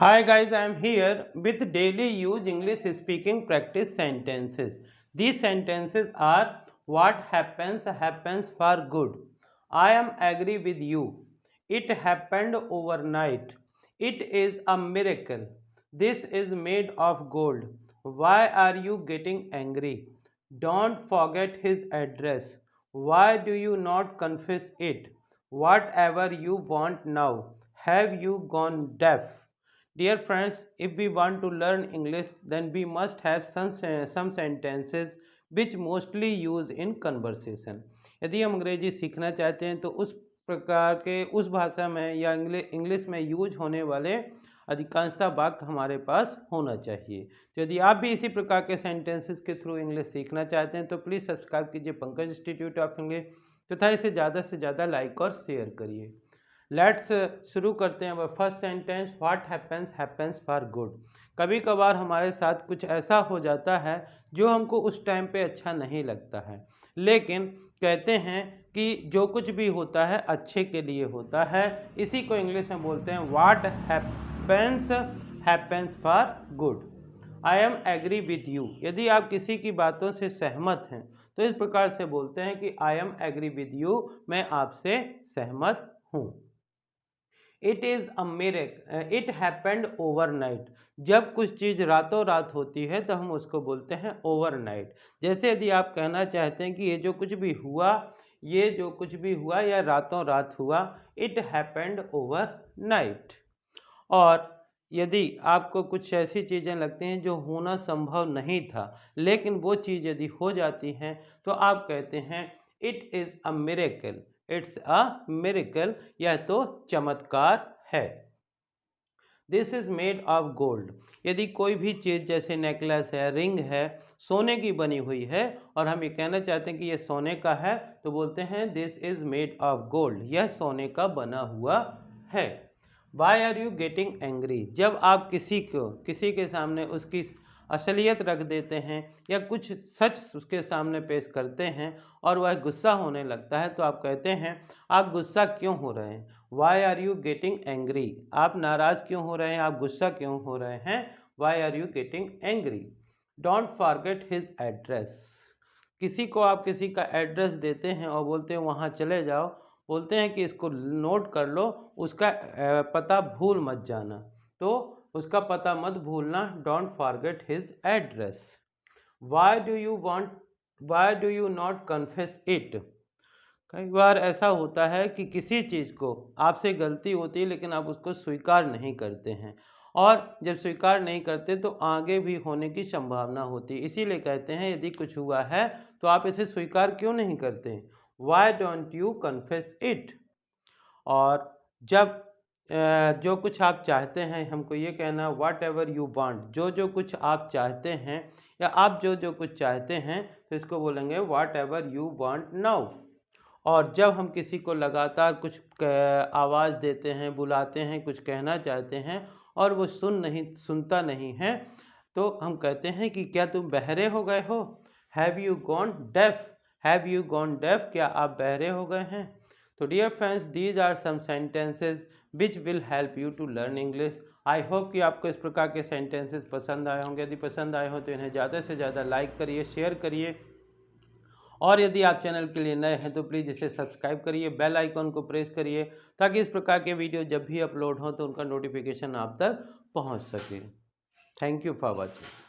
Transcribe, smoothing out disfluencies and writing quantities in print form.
Hi guys, I am here with daily use English speaking practice sentences. These sentences are what happens for good. I am agree with you. It happened overnight. It is a miracle. This is made of gold. Why are you getting angry? Don't forget his address. Why do you not confess it? Whatever you want now. Have you gone deaf? Dear friends, if we want to learn English, then we must have some sentences which mostly use in conversation. यदि हम अंग्रेजी सीखना चाहते हैं तो उस प्रकार के उस भाषा में या इंग्लिश में यूज होने वाले अधिकांशतः वाक्य हमारे पास होना चाहिए। तो यदि आप भी इसी प्रकार के सेंटेंसेस के थ्रू इंग्लिश सीखना चाहते हैं तो प्लीज़ सब्सक्राइब कीजिए पंकज इंस्टीट्यूट ऑफ इंग्लिश तथा इसे ज़्यादा से ज़्यादा लाइक और शेयर करिए। लेट्स शुरू करते हैं। First sentence, what happens for good. कभी कभार हमारे साथ कुछ ऐसा हो जाता है जो हमको उस टाइम पे अच्छा नहीं लगता है, लेकिन कहते हैं कि जो कुछ भी होता है अच्छे के लिए होता है। इसी को इंग्लिश में बोलते हैं what happens for good. I am agree with you. यदि आप किसी की बातों से सहमत हैं तो इस प्रकार से बोलते हैं कि I am agree with you, मैं आपसे सहमत हूँ। It is a miracle, it happened overnight. जब कुछ चीज़ रातों रात होती है तो हम उसको बोलते हैं ओवरनाइट। जैसे यदि आप कहना चाहते हैं कि ये जो कुछ भी हुआ, ये जो कुछ भी हुआ या रातों रात हुआ, इट हैपेंड ओवरनाइट। और यदि आपको कुछ ऐसी चीज़ें लगती हैं जो होना संभव नहीं था, लेकिन वो चीज़ यदि हो जाती हैं तो आप कहते हैं it is a miracle. It's a miracle, यह तो चमत्कार है। This is made of gold. यदि कोई भी चीज़ जैसे नेकलेस है, रिंग है, सोने की बनी हुई है और हम ये कहना चाहते हैं कि ये सोने का है तो बोलते हैं this is made of gold, यह सोने का बना हुआ है। Why are you getting angry. जब आप किसी के सामने उसकी असलियत रख देते हैं या कुछ सच उसके सामने पेश करते हैं और वह गुस्सा होने लगता है तो आप कहते हैं आप गुस्सा क्यों हो रहे हैं। Why are you getting angry. आप नाराज़ क्यों हो रहे हैं, आप गुस्सा क्यों हो रहे हैं। Why are you getting angry. Don't forget his address. किसी को आप किसी का एड्रेस देते हैं और बोलते हैं वहाँ चले जाओ, बोलते हैं कि इसको नोट कर लो, उसका पता भूल मत जाना। तो उसका पता मत भूलना, don't forget his address. Why do you not confess it. कई बार ऐसा होता है कि किसी चीज़ को आपसे गलती होती है लेकिन आप उसको स्वीकार नहीं करते हैं, और जब स्वीकार नहीं करते तो आगे भी होने की संभावना होती है। इसीलिए कहते हैं यदि कुछ हुआ है तो आप इसे स्वीकार क्यों नहीं करते। Why don't you confess it. और जब जो कुछ आप चाहते हैं, हमको ये कहना वाट एवर यू वांट। जो जो कुछ आप चाहते हैं या आप जो जो कुछ चाहते हैं तो इसको बोलेंगे वाट एवर यू वांट नाउ। और जब हम किसी को लगातार कुछ आवाज़ देते हैं, बुलाते हैं, कुछ कहना चाहते हैं और वो सुनता नहीं है तो हम कहते हैं कि क्या तुम बहरे हो गए हो। Have you gone deaf. Have you gone deaf, क्या आप बहरे हो गए हैं। तो dear friends, these are some sentences which will help you to learn English. I hope कि आपको इस प्रकार के सेंटेंसेस पसंद आए होंगे। यदि पसंद आए हो तो इन्हें ज़्यादा से ज़्यादा लाइक करिए, शेयर करिए, और यदि आप चैनल के लिए नए हैं तो प्लीज़ इसे सब्सक्राइब करिए, बेल आइकन को प्रेस करिए ताकि इस प्रकार के वीडियो जब भी अपलोड हो तो उनका नोटिफिकेशन आप तक पहुंच सके। Thank you for watching.